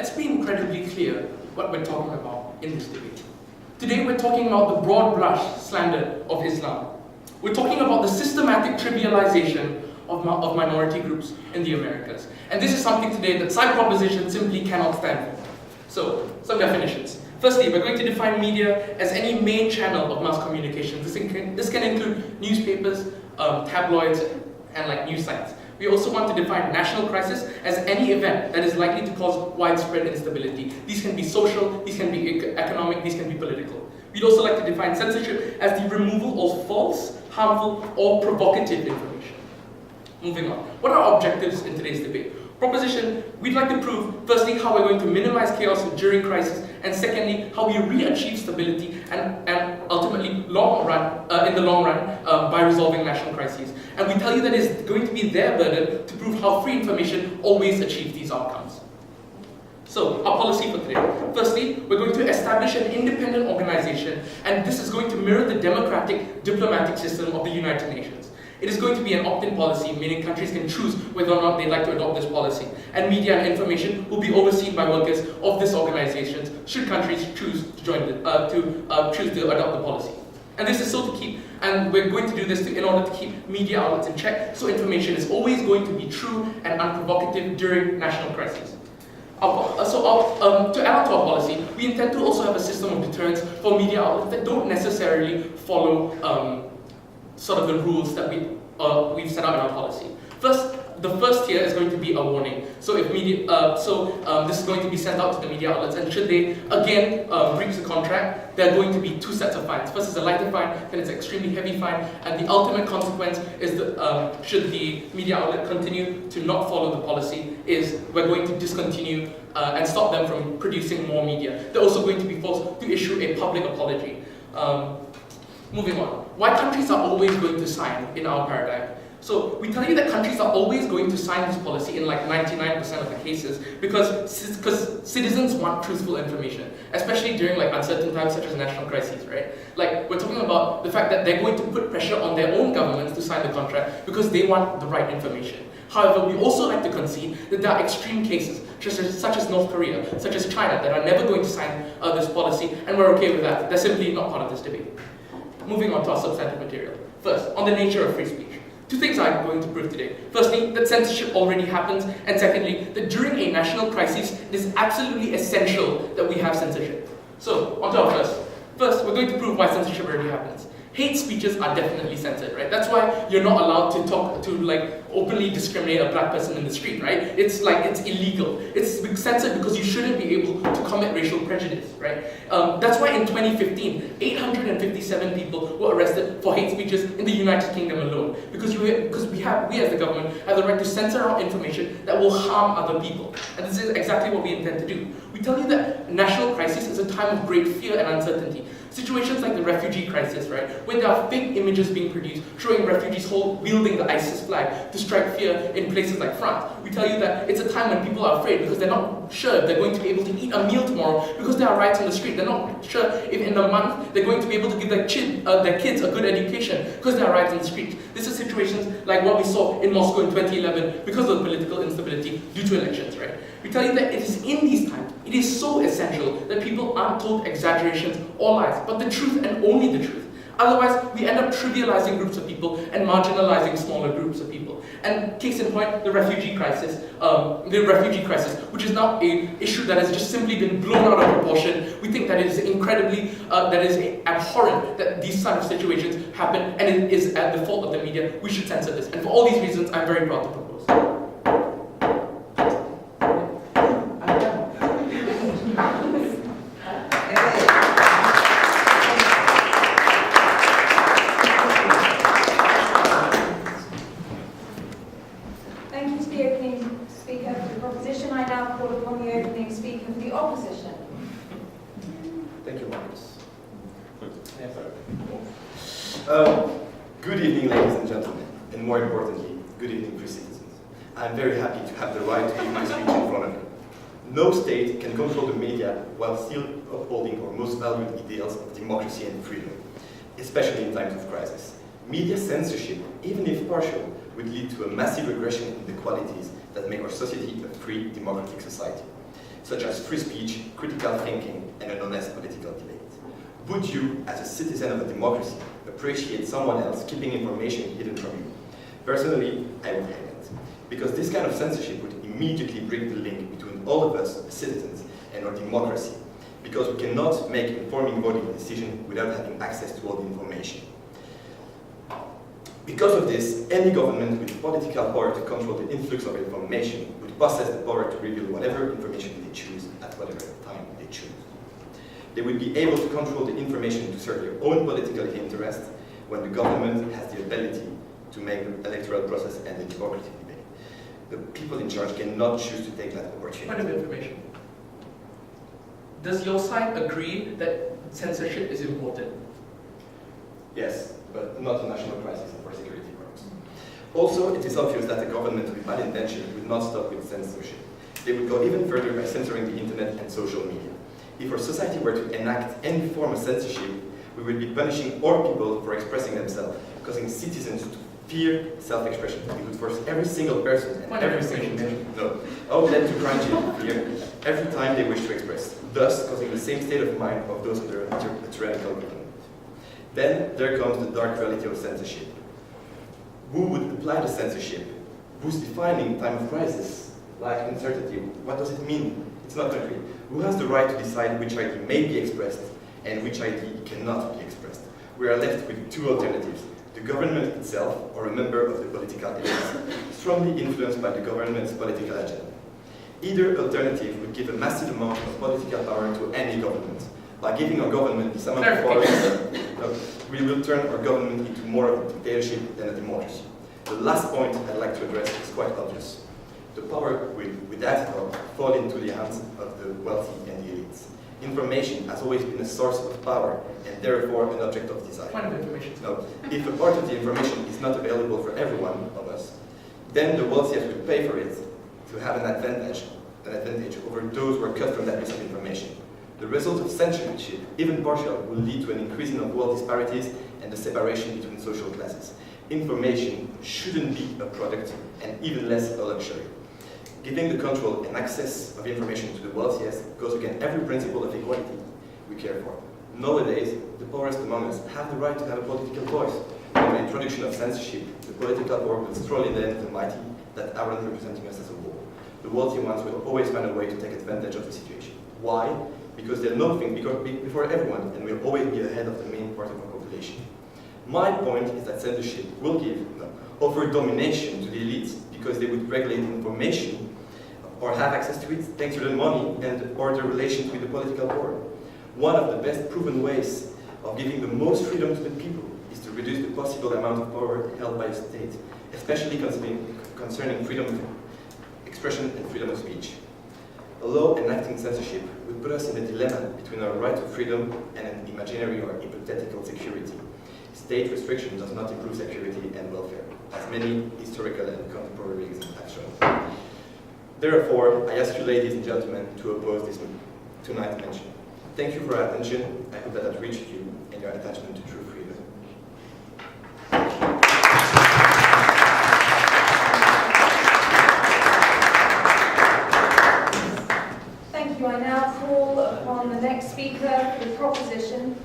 let's be incredibly clear what we're talking about in this debate. Today we're talking about the broad brush slander of Islam. We're talking about the systematic trivialization of minority groups in the Americas. And this is something today that side proposition simply cannot stand for. So, some definitions. Firstly, we're going to define media as any main channel of mass communication. This can include newspapers, tabloids, and news sites. We also want to define national crisis as any event that is likely to cause widespread instability. These can be social, these can be economic, these can be political. We'd also like to define censorship as the removal of false, harmful, or provocative information. Moving on. What are our objectives in today's debate? Proposition, we'd like to prove, firstly, how we're going to minimize chaos during crisis, and secondly, how we re-achieve stability and ultimately, in the long run, by resolving national crises. And we tell you that it's going to be their burden to prove how free information always achieves these outcomes. So, our policy for today. Firstly, we're going to establish an independent organization, and this is going to mirror the democratic diplomatic system of the United Nations. It is going to be an opt-in policy, meaning countries can choose whether or not they'd like to adopt this policy. And media and information will be overseen by workers of this organization should countries choose to choose to adopt the policy. And this is so to keep, and we're going to do this in order to keep media outlets in check, so information is always going to be true and unprovocative during national crises. To add on to our policy, we intend to also have a system of deterrence for media outlets that don't necessarily follow sort of the rules that we've set out in our policy. The first tier is going to be a warning. So if this is going to be sent out to the media outlets, and should they again breach the contract, there are going to be two sets of fines. First is a lighter fine, then it's an extremely heavy fine, and the ultimate consequence is that should the media outlet continue to not follow the policy, is we're going to discontinue and stop them from producing more media. They're also going to be forced to issue a public apology. Moving on. Why countries are always going to sign in our paradigm? So we tell you that countries are always going to sign this policy in 99% of the cases because citizens want truthful information, especially during uncertain times such as national crises, right? We're talking about the fact that they're going to put pressure on their own governments to sign the contract because they want the right information. However, we also like to concede that there are extreme cases, such as North Korea, such as China, that are never going to sign this policy, and we're okay with that. They're simply not part of this debate. Moving on to our substantive material. First, on the nature of free speech. Two things I'm going to prove today. Firstly, that censorship already happens, and secondly, that during a national crisis, it is absolutely essential that we have censorship. So, on to our first. First, we're going to prove why censorship already happens. Hate speeches are definitely censored, right? That's why you're not allowed to openly discriminate a black person in the street, right? It's illegal. It's censored because you shouldn't be able to commit racial prejudice, right? That's why in 2015, 857 people were arrested for hate speeches in the United Kingdom alone. Because we as the government have the right to censor out information that will harm other people. And this is exactly what we intend to do. We tell you that national crisis is a time of great fear and uncertainty. Situations like the refugee crisis, right, when there are fake images being produced showing refugees wielding the ISIS flag to strike fear in places like France. We tell you that it's a time when people are afraid because they're not sure if they're going to be able to eat a meal tomorrow because there are riots on the street. They're not sure if in a month they're going to be able to give their kids a good education because there are riots on the street. This is situations like what we saw in Moscow in 2011 because of political instability due to elections, right? We tell you that it is in these times, it is so essential that people aren't told exaggerations or lies, but the truth and only the truth. Otherwise, we end up trivializing groups of people and marginalizing smaller groups of people. And case in point, the refugee crisis, which is now an issue that has just simply been blown out of proportion. We think that it is incredibly, abhorrent that these sort of situations happen, and it is at the fault of the media. We should censor this. And for all these reasons, I'm very proud to propose. Good evening, ladies and gentlemen, and more importantly, good evening, free citizens. I'm very happy to have the right to give my speech in front of you. No state can control the media while still upholding our most valued ideals of democracy and freedom, especially in times of crisis. Media censorship, even if partial, would lead to a massive regression in the qualities that make our society a free, democratic society. such as free speech, critical thinking, and an honest political debate. Would you, as a citizen of a democracy, appreciate someone else keeping information hidden from you? Personally, I would hate it, because this kind of censorship would immediately break the link between all of us, citizens, and our democracy, because we cannot make informed voting decisions without having access to all the information. Because of this, any government with political power to control the influx of information would possess the power to reveal whatever information they choose at whatever time they choose. They would be able to control the information to serve their own political interests when the government has the ability to make the electoral process and the democratic debate. The people in charge cannot choose to take that opportunity. Point of information. Does your side agree that censorship is important? Yes, but not a national crisis and for security grounds. Also, it is obvious that a government with bad intention would not stop with censorship. They would go even further by censoring the internet and social media. If our society were to enact any form of censorship, we would be punishing all people for expressing themselves, causing citizens to fear self-expression. We would force every single person and every single outlet to cringe in fear every time they wish to express, thus causing the same state of mind of those under a tyrannical government. Then there comes the dark reality of censorship. Who would apply the censorship? Who's defining time of crisis? Like uncertainty, what does it mean? It's not concrete. Who has the right to decide which idea may be expressed and which idea cannot be expressed? We are left with two alternatives: the government itself or a member of the political elite, strongly influenced by the government's political agenda. Either alternative would give a massive amount of political power to any government. By giving our government this amount of power, we will turn our government into more of a dictatorship than a democracy. The last point I'd like to address is quite obvious. The power will, with that fall into the hands of the wealthy and the elites. Information has always been a source of power and therefore an object of desire. Point of information. Now, if a part of the information is not available for every one of us, then the wealthiest will pay for it to have an advantage over those who are cut from that piece of information. The result of censorship, even partial, will lead to an increasing of wealth disparities and the separation between social classes. Information shouldn't be a product and even less a luxury. Giving the control and access of information to the wealthiest goes against every principle of equality we care for. Nowadays, the poorest among us have the right to have a political voice. With the introduction of censorship, the political power will stroll in the end of the mighty that aren't representing us as a whole. The wealthy ones will always find a way to take advantage of the situation. Why? Because they'll know things before everyone and will always be ahead of the main part of our population. My point is that censorship will offer domination to the elites because they would regulate information or have access to it thanks to the money and or the relations with the political power. One of the best proven ways of giving the most freedom to the people is to reduce the possible amount of power held by the state, especially concerning freedom of expression and freedom of speech. A law enacting censorship would put us in a dilemma between our right to freedom and an imaginary or hypothetical security. State restriction does not improve security and welfare, as many historical and contemporary reasons have shown. Therefore, I ask you, ladies and gentlemen, to oppose this tonight's mention. Thank you for your attention. I hope that has reached you and your attachment to true freedom. Thank you. I now call upon the next speaker for the proposition.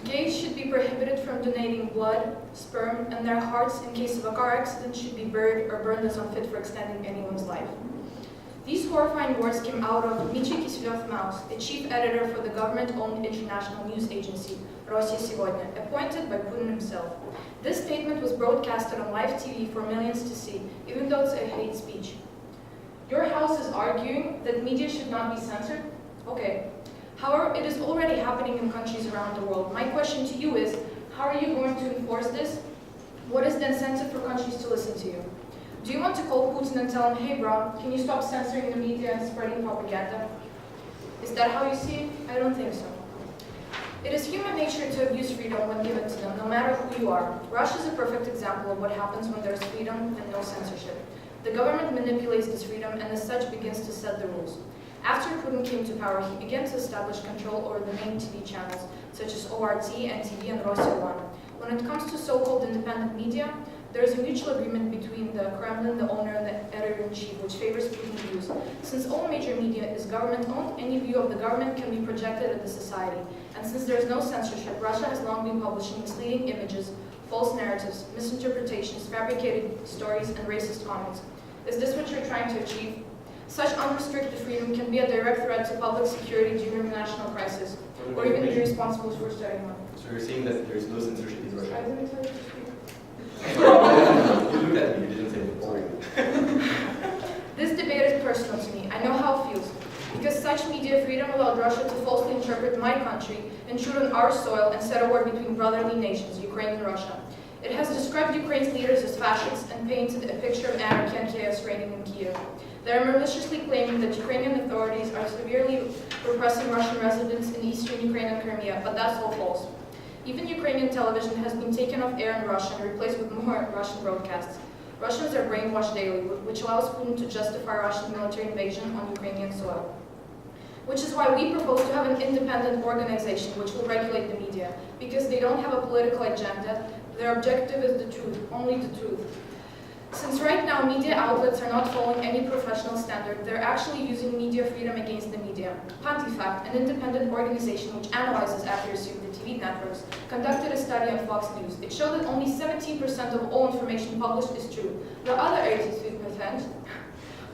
Gays should be prohibited from donating blood, sperm, and their hearts in case of a car accident should be buried or burned as unfit for extending anyone's life. These horrifying words came out of Michi Kislyov-Maus, a chief editor for the government-owned international news agency, Russia Сегодня, appointed by Putin himself. This statement was broadcasted on live TV for millions to see, even though it's a hate speech. Your house is arguing that media should not be censored? Okay. However, it is already happening in countries around the world. My question to you is, how are you going to enforce this? What is the incentive for countries to listen to you? Do you want to call Putin and tell him, hey Brown, can you stop censoring the media and spreading propaganda? Is that how you see it? I don't think so. It is human nature to abuse freedom when given to them, no matter who you are. Russia is a perfect example of what happens when there is freedom and no censorship. The government manipulates this freedom and as such begins to set the rules. After Putin came to power, he began to establish control over the main TV channels, such as ORT, NTV, and Russia 1. When it comes to so-called independent media, there is a mutual agreement between the Kremlin, the owner, and the editor-in-chief, which favors Putin's views. Since all major media is government-owned, any view of the government can be projected at the society. And since there is no censorship, Russia has long been publishing misleading images, false narratives, misinterpretations, fabricated stories, and racist comments. Is this what you're trying to achieve? Such unrestricted freedom can be a direct threat to public security during a national crisis, or even be responsible for starting one. So you're saying that there is no censorship in I Russia? didn't tell you to speak. You looked at me, you didn't say it. Sorry. This debate is personal to me. I know how it feels. Because such media freedom allowed Russia to falsely interpret my country, intrude on our soil, and set a war between brotherly nations, Ukraine and Russia. It has described Ukraine's leaders as fascists and painted a picture of anarchy and chaos reigning in Kiev. They are maliciously claiming that Ukrainian authorities are severely repressing Russian residents in eastern Ukraine and Crimea, but that's all false. Even Ukrainian television has been taken off air in Russia and replaced with more Russian broadcasts. Russians are brainwashed daily, which allows Putin to justify Russian military invasion on Ukrainian soil. Which is why we propose to have an independent organization which will regulate the media, because they don't have a political agenda. Their objective is the truth, only the truth. Since right now media outlets are not following any professional standard, they're actually using media freedom against the media. Pantifact, an independent organization which analyzes accuracy of the TV networks, conducted a study on Fox News. It showed that only 17% of all information published is true. The other 83%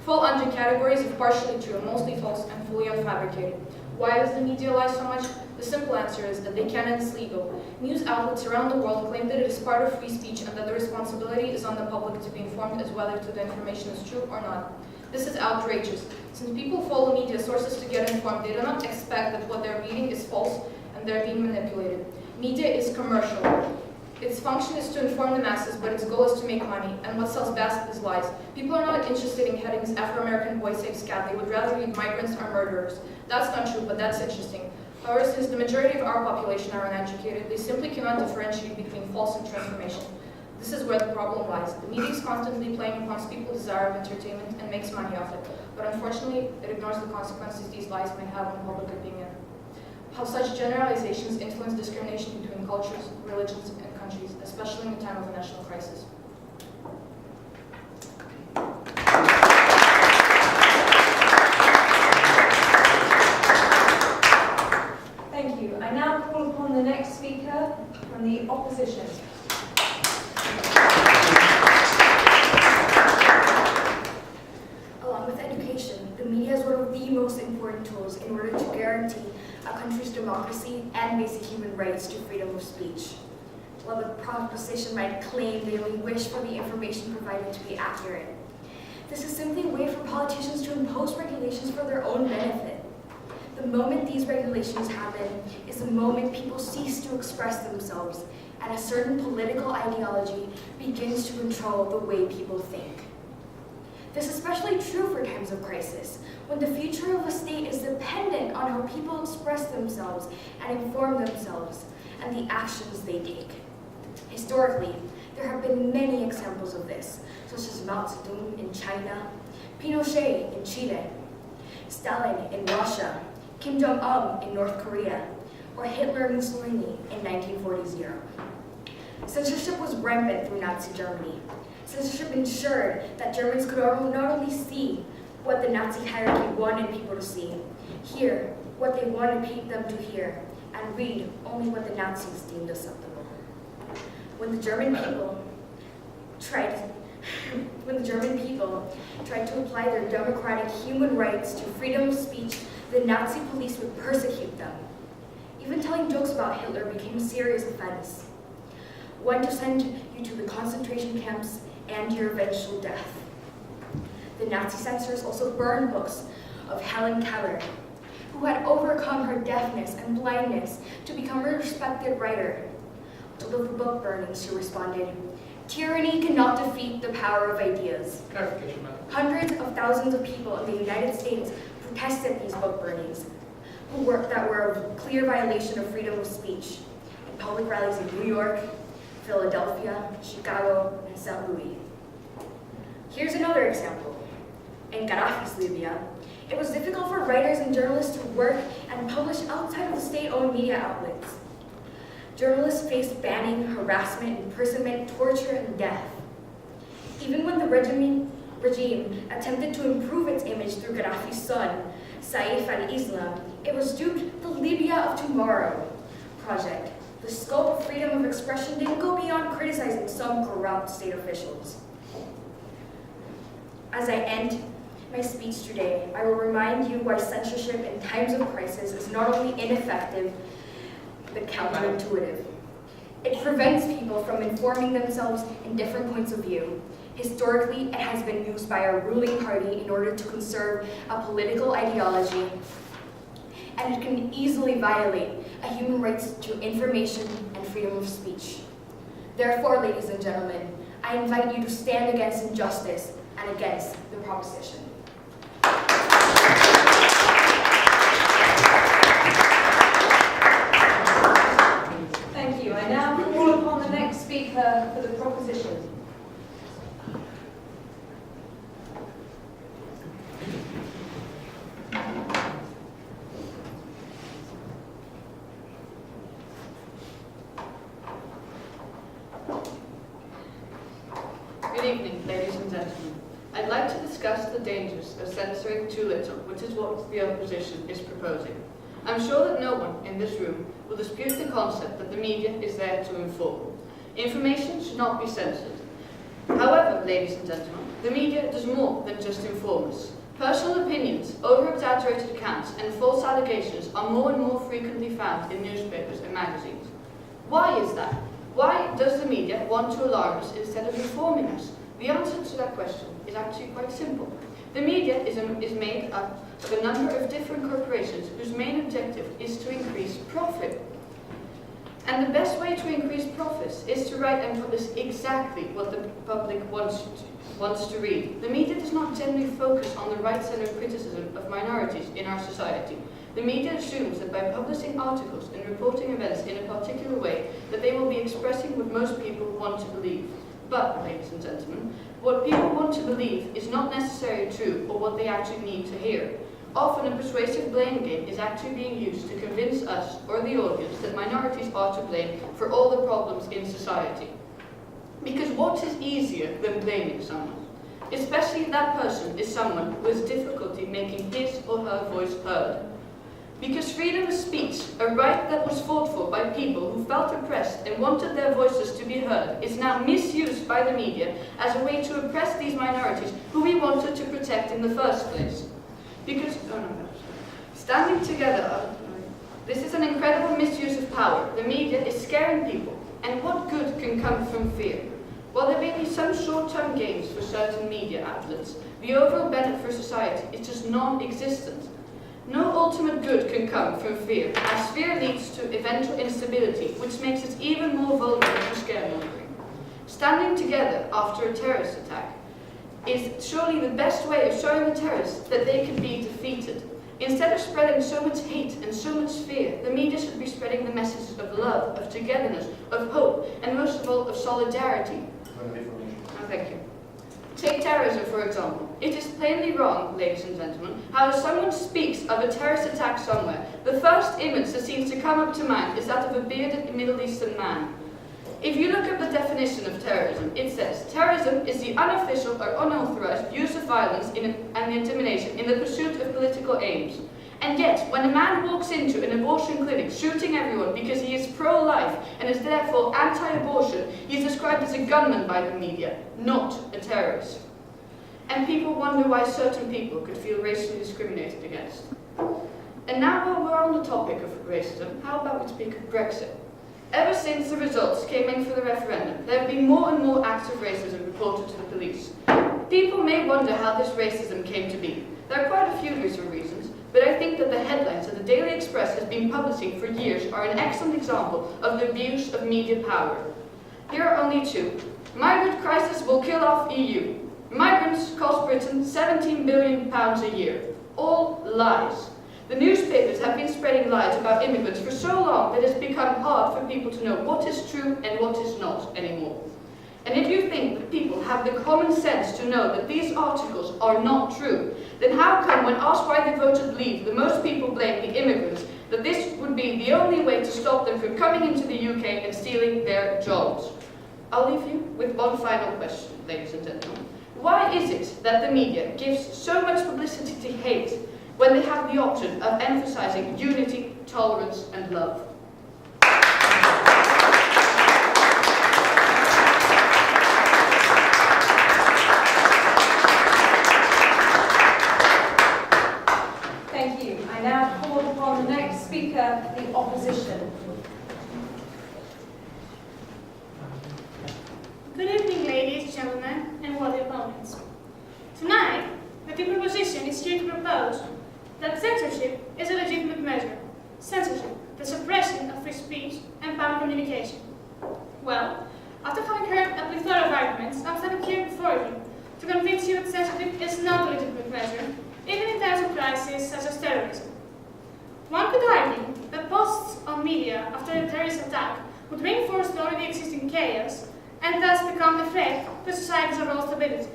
fall under categories of partially true, mostly false, and fully unfabricated. Why does the media lie so much? The simple answer is that they can and it's legal. News outlets around the world claim that it is part of free speech and that the responsibility is on the public to be informed as whether the information is true or not. This is outrageous. Since people follow media sources to get informed, they do not expect that what they're reading is false and they're being manipulated. Media is commercial. Its function is to inform the masses, but its goal is to make money, and what sells best is lies. People are not interested in headings Afro-American boy saves cat. They would rather read migrants are murderers. That's not true, but that's interesting. However, since the majority of our population are uneducated, they simply cannot differentiate between false and true information. This is where the problem lies. The media is constantly playing upon people's desire of entertainment and makes money off it, but unfortunately, it ignores the consequences these lies may have on public opinion. How such generalizations influence discrimination between cultures, religions, and countries, especially in the time of a national crisis. Thank you. I now call upon the next speaker from the opposition. Along with education, the media is one of the most important tools in order to guarantee a country's democracy and basic human rights to freedom of speech. While the proposition might claim they only wish for the information provided to be accurate, this is simply a way for politicians to impose regulations for their own benefit. The moment these regulations happen is the moment people cease to express themselves and a certain political ideology begins to control the way people think. This is especially true for times of crisis, when the future of a state is dependent on how people express themselves and inform themselves, and the actions they take. Historically, there have been many examples of this, such as Mao Zedong in China, Pinochet in Chile, Stalin in Russia, Kim Jong-un in North Korea, or Hitler and Mussolini in 1940s Europe. Censorship was rampant through Nazi Germany. Censorship ensured that Germans could not only see what the Nazi hierarchy wanted people to see, hear what they wanted them to hear, and read only what the Nazis deemed acceptable. When the German people tried to apply their democratic human rights to freedom of speech, the Nazi police would persecute them. Even telling jokes about Hitler became a serious offense. One to send you to the concentration camps and your eventual death. The Nazi censors also burned books of Helen Keller, who had overcome her deafness and blindness to become a respected writer. To the book burnings, she responded, "Tyranny cannot defeat the power of ideas." Clarification, madam. Hundreds of thousands of people in the United States protested these book burnings, that were a clear violation of freedom of speech, in public rallies in New York, Philadelphia, Chicago, and St. Louis. Here's another example. in Gaddafi's Libya, it was difficult for writers and journalists to work and publish outside of the state-owned media outlets. Journalists faced banning, harassment, imprisonment, torture, and death. Even when the regime attempted to improve its image through Gaddafi's son, Saif al-Islam, it was duped the Libya of Tomorrow project. The scope of freedom of expression didn't go beyond criticizing some corrupt state officials. As I end my speech today, I will remind you why censorship in times of crisis is not only ineffective, but counterintuitive. It prevents people from informing themselves in different points of view. Historically, it has been used by a ruling party in order to conserve a political ideology, and it can easily violate a human rights to information and freedom of speech. Therefore, ladies and gentlemen, I invite you to stand against injustice and against the proposition. Thank you. I now call upon the next speaker for the proposition. Good evening, ladies and gentlemen. I'd like to discuss the dangers of censoring too little, which is what the opposition is proposing. I'm sure that no one in this room will dispute the concept that the media is there to inform. Information should not be censored. However, ladies and gentlemen, the media does more than just inform us. Personal opinions, over-exaggerated accounts, and false allegations are more and more frequently found in newspapers and magazines. Why is that? Why does the media want to alarm us instead of informing us? The answer to that question is actually quite simple. The media is made up of a number of different corporations whose main objective is to increase profit. And the best way to increase profits is to write and publish exactly what the public wants to read. The media does not generally focus on the right-centered criticism of minorities in our society. The media assumes that by publishing articles and reporting events in a particular way, that they will be expressing what most people want to believe. But, ladies and gentlemen, what people want to believe is not necessarily true or what they actually need to hear. Often a persuasive blame game is actually being used to convince us or the audience that minorities are to blame for all the problems in society. Because what is easier than blaming someone? Especially if that person is someone who has difficulty making his or her voice heard. Because freedom of speech, a right that was fought for by people who felt oppressed and wanted their voices to be heard, is now misused by the media as a way to oppress these minorities who we wanted to protect in the first place. Because, standing together, this is an incredible misuse of power. The media is scaring people, and what good can come from fear? While there may be some short-term gains for certain media outlets, the overall benefit for society is just non-existent. No ultimate good can come from fear, as fear leads to eventual instability, which makes us even more vulnerable to scaremongering. Standing together after a terrorist attack is surely the best way of showing the terrorists that they can be defeated. Instead of spreading so much hate and so much fear, the media should be spreading the messages of love, of togetherness, of hope, and most of all, of solidarity. Thank you. Take terrorism, for example. It is plainly wrong, ladies and gentlemen, how if someone speaks of a terrorist attack somewhere, the first image that seems to come up to mind is that of a bearded Middle Eastern man. If you look at the definition of terrorism, it says, terrorism is the unofficial or unauthorized use of violence and intimidation in the pursuit of political aims. And yet, when a man walks into an abortion clinic shooting everyone because he is pro-life and is therefore anti-abortion, he is described as a gunman by the media, not a terrorist. And people wonder why certain people could feel racially discriminated against. And now while we're on the topic of racism, how about we speak of Brexit? Ever since the results came in for the referendum, there have been more and more acts of racism reported to the police. People may wonder how this racism came to be. There are quite a few reasons, but I think that the headlines that the Daily Express has been publishing for years are an excellent example of the abuse of media power. Here are only two. Migrant crisis will kill off EU. Migrants cost Britain £17 billion a year. All lies. The newspapers have been spreading lies about immigrants for so long that it's become hard for people to know what is true and what is not anymore. And if you think that people have the common sense to know that these articles are not true, then how come when asked why they voted Leave, the most people blame the immigrants, that this would be the only way to stop them from coming into the UK and stealing their jobs? I'll leave you with one final question, ladies and gentlemen. Why is it that the media gives so much publicity to hate when they have the option of emphasizing unity, tolerance, and love? Thank you. I now call upon the next speaker, the opposition. Good evening, ladies, gentlemen, and worthy opponents. Tonight, the People Opposition is here to propose that censorship is a legitimate measure. Censorship, the suppression of free speech and public communication. Well, after having heard a plethora of arguments, I'm standing here before you to convince you that censorship is not a legitimate measure, even in times of crisis such as terrorism. One could argue that posts on media after a terrorist attack would reinforce the already existing chaos and thus become a threat to society's overall stability.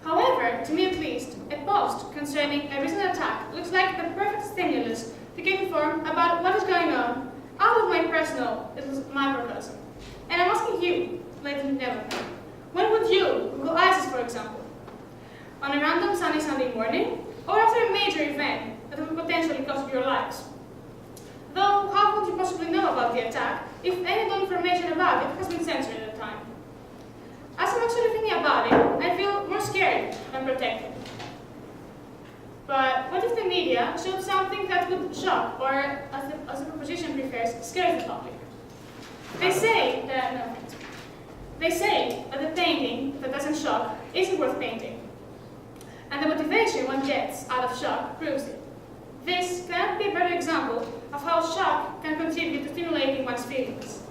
However, to me at least, a post concerning a recent attack looks like the perfect stimulus to get informed about what is going on out of my personal little microcosm. And I'm asking you, ladies and gentlemen, when would you Google ISIS, for example? On a random sunny Sunday morning, or after a major event that would potentially cost your lives? Though, how could you possibly know about the attack if any information about it has been censored at the time? As I'm actually thinking about it, I feel more scared than protected. But what if the media showed something that would shock, or as the proposition prefers, scare the public? They say that the painting that doesn't shock isn't worth painting. And the motivation one gets out of shock proves it. This cannot be a better example of how shock can contribute to stimulating one's feelings.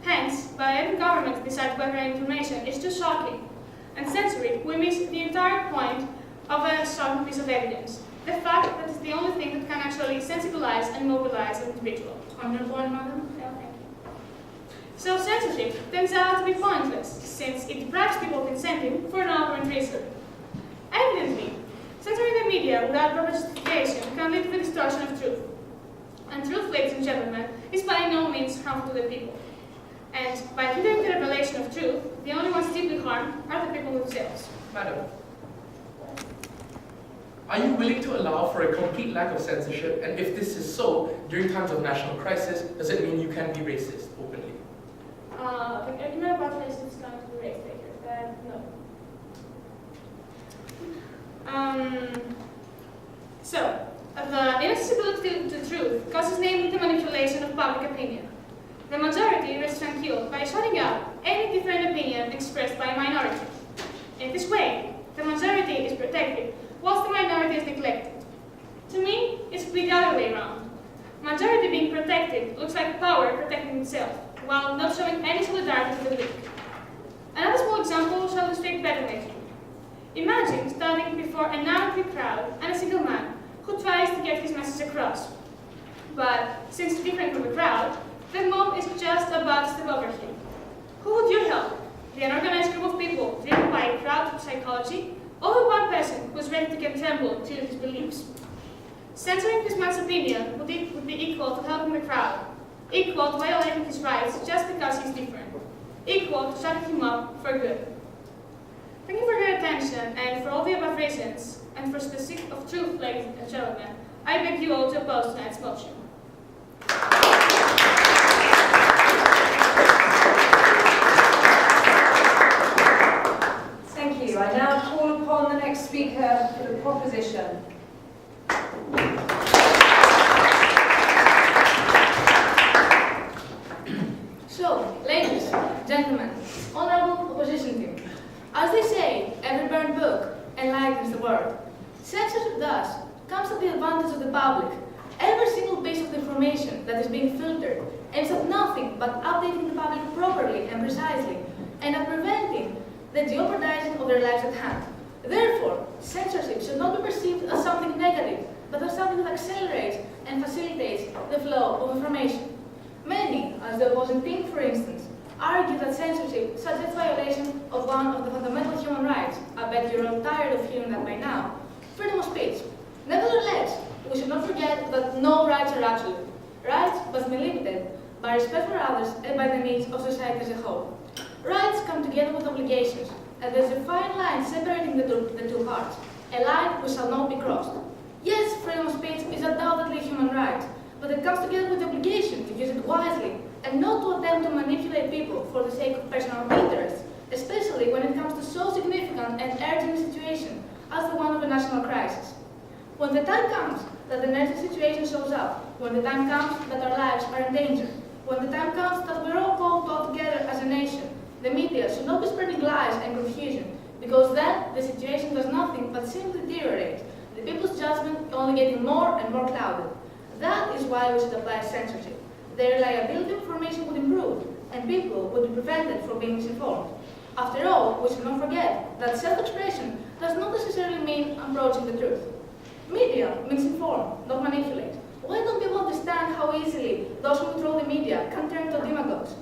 Hence, by letting government decide whether information is too shocking and censor it, we miss the entire point of a shocking piece of evidence. The fact that it's the only thing that can actually sensibilize and mobilize an individual. On your point, madam? Yeah, thank you. So censorship turns out to be pointless, since it deprives people of incentive for an argument reason. Evidently, censoring the media without proper justification can lead to the distortion of truth. And truth, ladies and gentlemen, is by no means harmful to the people. And by hindering the revelation of truth, the only ones deeply harmed are the people themselves. Madam, are you willing to allow for a complete lack of censorship? And if this is so, during times of national crisis, does it mean you can be racist openly? The argument about racism is going to be raised later, but no. So, the inaccessibility to truth causes namely the manipulation of public opinion. The majority rests tranquil by shutting out any different opinion expressed by a minority. In this way, the majority is protected, whilst the minority is neglected. To me, it's the other way around. Majority being protected looks like power protecting itself, while not showing any solidarity to the weak. Another small example shall illustrate better my view. Imagine standing before an angry crowd and a single man who tries to get his message across. But since different from the crowd, the mob is just about to step over him. Who would you help? The unorganized group of people driven by a crowd psychology, or the one person who is ready to get trembled to his beliefs? Censoring this man's opinion would be equal to helping the crowd, equal to violating his rights just because he's different, equal to shutting him up for good. Thank you for your attention, and for all the above reasons, and for the sake of truth, ladies and gentlemen, I beg you all to oppose tonight's motion. Thank you. I now call upon the next speaker for the proposition. So, ladies, gentlemen, honorable opposition team, as they say, every burned book enlightens the world. Censorship thus comes at the advantage of the public. Every single piece of information that is being filtered aims at nothing but updating the public properly and precisely, and at preventing the jeopardizing of their lives at hand. Therefore, censorship should not be perceived as something negative, but as something that accelerates and facilitates the flow of information. Many, as the opposing team for instance, argue that censorship suggests violation of one of the fundamental human rights. I bet you're all tired of hearing that by now. Freedom of speech. Nevertheless, we should not forget that no rights are absolute. Rights must be limited by respect for others and by the needs of society as a whole. Rights come together with obligations, and there's a fine line separating the two parts, a line which shall not be crossed. Yes, freedom of speech is undoubtedly a human right, but it comes together with the obligation to use it wisely and not to attempt to manipulate people for the sake of personal interests, especially when it comes to so significant and urgent a situation as the one of a national crisis. When the time comes that an urgent situation shows up, when the time comes that our lives are in danger, when the time comes that we're all called all together as a nation, the media should not be spreading lies and confusion, because then the situation does nothing but simply deteriorate, the people's judgment only getting more and more clouded. That is why we should apply censorship. The reliability of information would improve, and people would be prevented from being misinformed. After all, we should not forget that self-expression does not necessarily mean approaching the truth. Media means inform, not manipulate. Why don't people understand how easily those who control the media can turn to demagogues?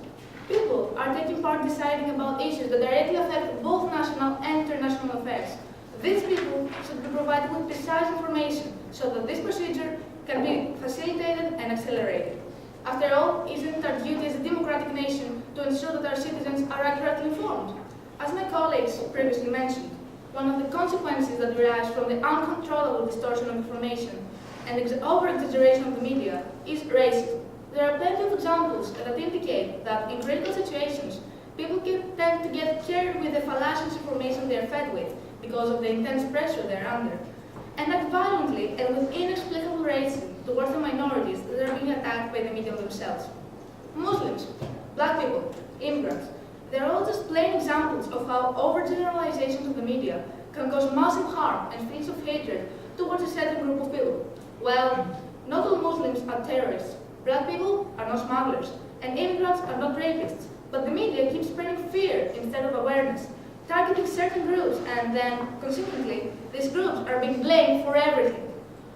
People are taking part deciding about issues that directly affect both national and international affairs. These people should be provided with precise information so that this procedure can be facilitated and accelerated. After all, isn't it our duty as a democratic nation to ensure that our citizens are accurately informed? As my colleagues previously mentioned, one of the consequences that derives from the uncontrollable distortion of information and over-exaggeration of the media is racism. There are plenty of examples that indicate that in critical situations, people tend to get carried with the fallacious information they are fed with because of the intense pressure they are under, and act violently and with inexplicable racism towards the minorities that are being attacked by the media themselves. Muslims, black people, immigrants, they're all just plain examples of how overgeneralizations of the media can cause massive harm and feelings of hatred towards a certain group of people. Well, not all Muslims are terrorists, black people are not smugglers, and immigrants are not rapists, but the media keeps spreading fear instead of awareness, targeting certain groups, and then, consequently, these groups are being blamed for everything.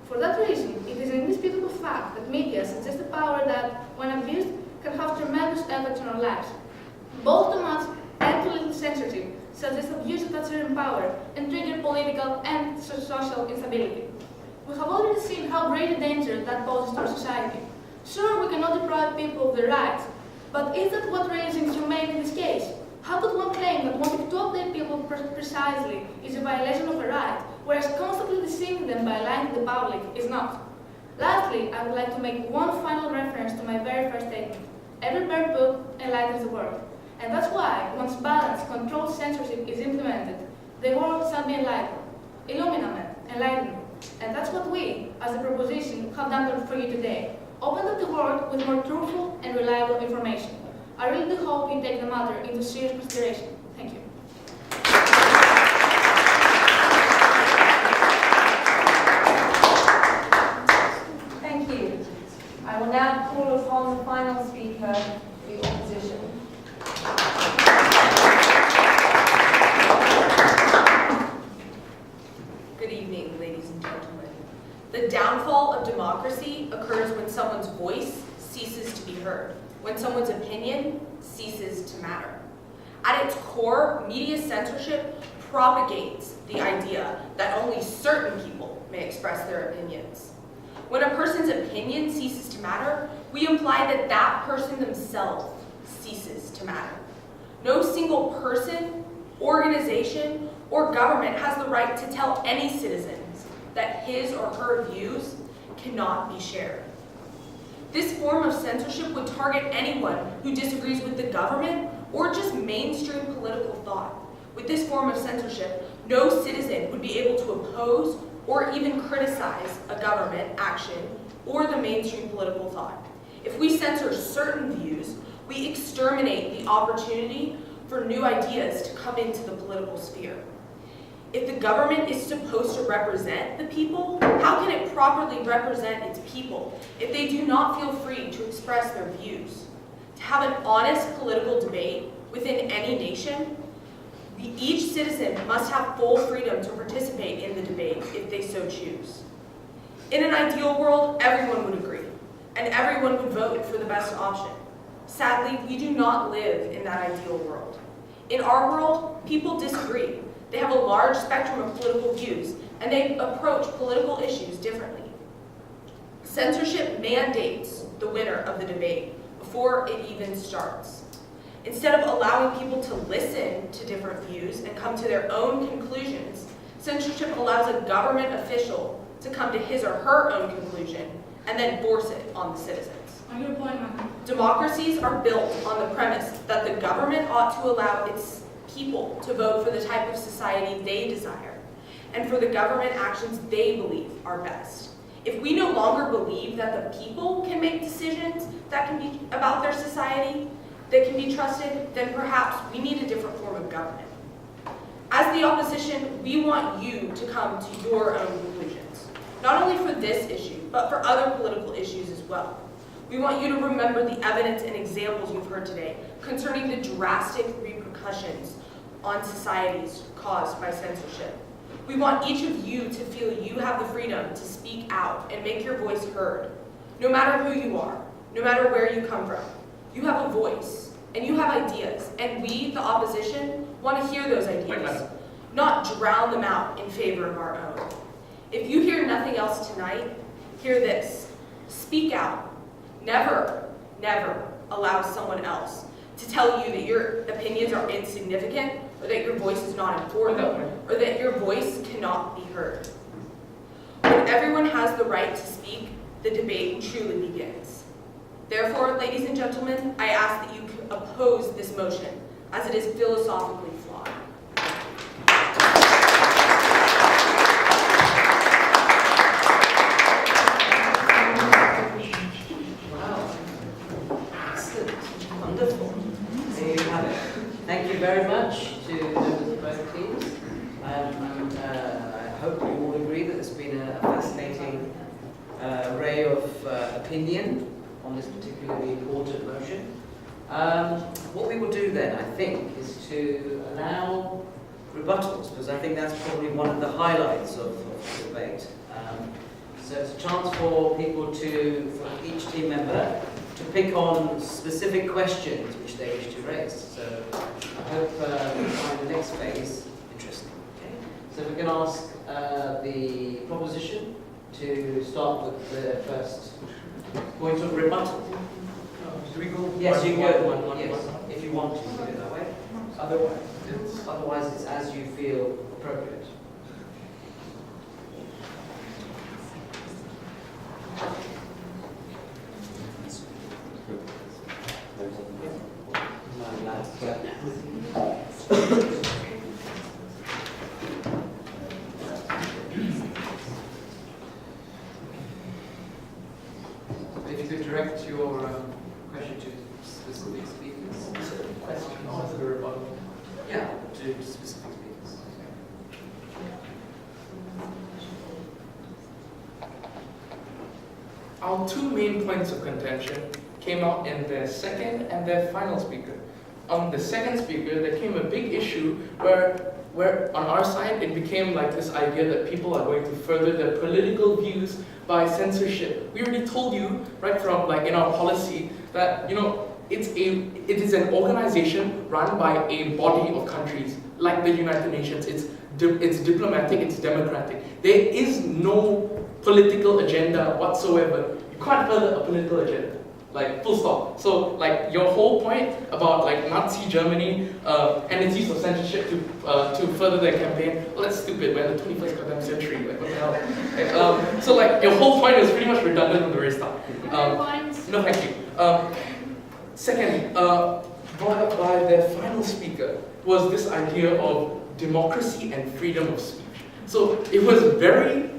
For that reason, it is an indisputable fact that media suggests a power that, when abused, can have tremendous effects on our lives. Both too much and too little censorship suggest abuse of that certain power and trigger political and social instability. We have already seen how great a danger that poses to our society. Sure, we cannot deprive people of their rights, but is that what really is inhumane in this case? How could one claim that wanting to update people precisely is a violation of a right, whereas constantly deceiving them by lying to the public is not? Lastly, I would like to make one final reference to my very first statement. Every burnt book enlightens the world. And that's why, once balanced, controlled censorship is implemented, the world shall be enlightened. Illuminament, enlightenment. And that's what we, as a proposition, have done for you today. Open up the world with more truthful and reliable information. I really do hope you take the matter into serious consideration. Thank you. Thank you. I will now call upon the final speaker for the opposition. Good evening, ladies and gentlemen. The downfall of democracy occurs when someone's voice ceases to be heard, when someone's opinion ceases to matter. At its core, media censorship propagates the idea that only certain people may express their opinions. When a person's opinion ceases to matter, we imply that that person themselves ceases to matter. No single person, organization, or government has the right to tell any citizens that his or her views cannot be shared. This form of censorship would target anyone who disagrees with the government or just mainstream political thought. With this form of censorship, no citizen would be able to oppose or even criticize a government action or the mainstream political thought. If we censor certain views, we exterminate the opportunity for new ideas to come into the political sphere. If the government is supposed to represent the people, how can it properly represent its people if they do not feel free to express their views? To have an honest political debate within any nation, each citizen must have full freedom to participate in the debate if they so choose. In an ideal world, everyone would agree, and everyone would vote for the best option. Sadly, we do not live in that ideal world. In our world, people disagree. They have a large spectrum of political views, and they approach political issues differently. Censorship mandates the winner of the debate before it even starts. Instead of allowing people to listen to different views and come to their own conclusions, censorship allows a government official to come to his or her own conclusion and then force it on the citizens. On your point, Michael. Democracies are built on the premise that the government ought to allow its people to vote for the type of society they desire and for the government actions they believe are best. If we no longer believe that the people can make decisions that can be about their society, that can be trusted, then perhaps we need a different form of government. As the opposition, we want you to come to your own conclusions, not only for this issue, but for other political issues as well. We want you to remember the evidence and examples you've heard today concerning the drastic repercussions on societies caused by censorship. We want each of you to feel you have the freedom to speak out and make your voice heard, no matter who you are, no matter where you come from. You have a voice, and you have ideas, and we, the opposition, want to hear those ideas, not drown them out in favor of our own. If you hear nothing else tonight, hear this. Speak out. Never, never allow someone else to tell you that your opinions are insignificant, or that your voice is not important, or that your voice cannot be heard. When everyone has the right to speak, the debate truly begins. Therefore, ladies and gentlemen, I ask that you oppose this motion, as it is philosophically flawed. Wonderful. There you have it. Thank you very much to members of both teams. And I hope you all agree that there's been a fascinating array of opinion on this particularly important motion. What we will do then, I think, is to allow rebuttals, because I think that's probably one of the highlights of the debate. So it's a chance for people for each team member to pick on specific questions which they wish to raise. So I hope we find the next phase interesting. Okay? So if we can ask the proposition to start with the first point of rebuttal. Do we go? Yes, you one, go. one, Yes, one. if you want to do it that way. Otherwise, Otherwise, it's as you feel appropriate. If you could direct your question to specific speakers. Question or the rebuttal? Yeah, to specific speakers. Our two main points of contention came out in their second and their final speaker. On the second speaker, there came a big issue where on our side, it became like this idea that people are going to further their political views by censorship. We already told you, right from like in our policy, that it is an organization run by a body of countries, like the United Nations. It's diplomatic, it's democratic. There is no political agenda whatsoever. You can't further a political agenda. Like, full stop. So, like, your whole point about, like, Nazi Germany and its use of censorship to further their campaign, well, that's stupid. We're in the 21st goddamn century. Like, what the hell? Like, so, like, your whole point is pretty much redundant from the very start. No, thank you. Second, brought up by their final speaker was this idea of democracy and freedom of speech. So, it was very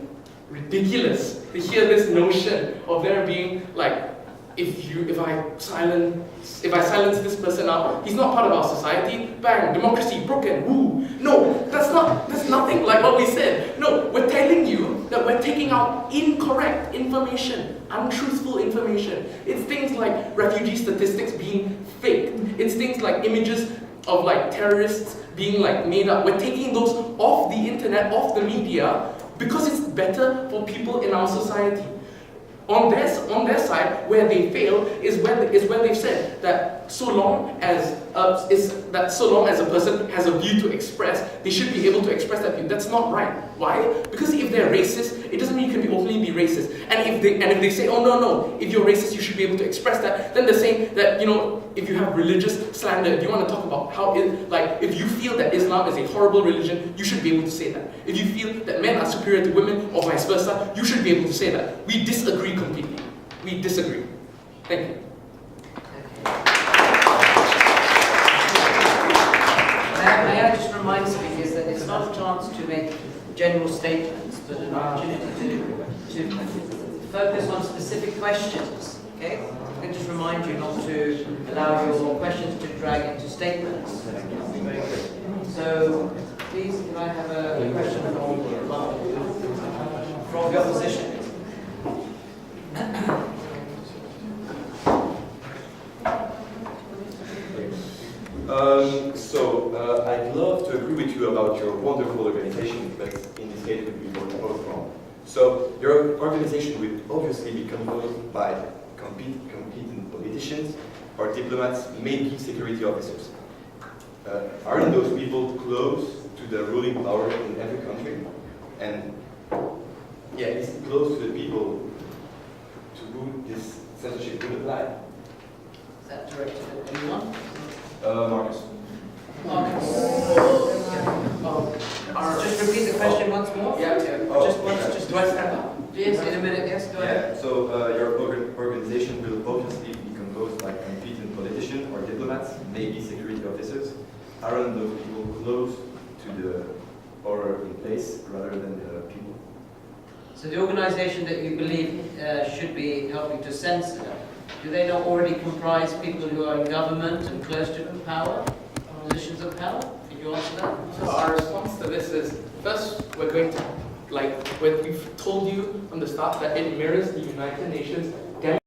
ridiculous to hear this notion of there being, like, if I silence this person out, he's not part of our society. Bang, democracy broken. Woo! No, that's nothing like what we said. No, we're telling you that we're taking out incorrect information, untruthful information. It's things like refugee statistics being faked. It's things like images of like terrorists being like made up. We're taking those off the internet, off the media, because it's better for people in our society. On their side, where they fail is where they've said that so long as a person has a view to express, they should be able to express that view. That's not right. Why? Because if they're racist, it doesn't mean you can openly be racist. And if they say, oh no, if you're racist, you should be able to express that, then they're saying that, you know, if you have religious slander, if you want to talk about how if you feel that Islam is a horrible religion, you should be able to say that. If you feel that men are superior to women or vice versa, you should be able to say that. We disagree completely. We disagree. Thank you. May I just remind speakers that it's not a chance to make general statements, but an opportunity to focus on specific questions. Okay? I can just remind you not to allow your questions to drag into statements. Very good. So, please, can I have a question from the opposition? I'd love to agree with you about your wonderful organization, but in this case, it would be both wrong. So, your organization will obviously be composed by competent politicians or diplomats, maybe security officers. Aren't those people close to the ruling power in every country? And yeah, is it close to the people to whom this censorship would apply? Is that directed at anyone? Marcus. Just repeat the question once more. Yeah. Just do I stand up? Yes, in a minute. Yes, go ahead. Yeah. So your organization will obviously be composed by competent politicians or diplomats, maybe security officers. Aren't those people close to the or in place rather than the people? So the organization that you believe should be helping to censor, do they not already comprise people who are in government and close to power, positions of power? Could you answer that? So our response to this is, first, we're going to, we've told you from the start that it mirrors the United Nations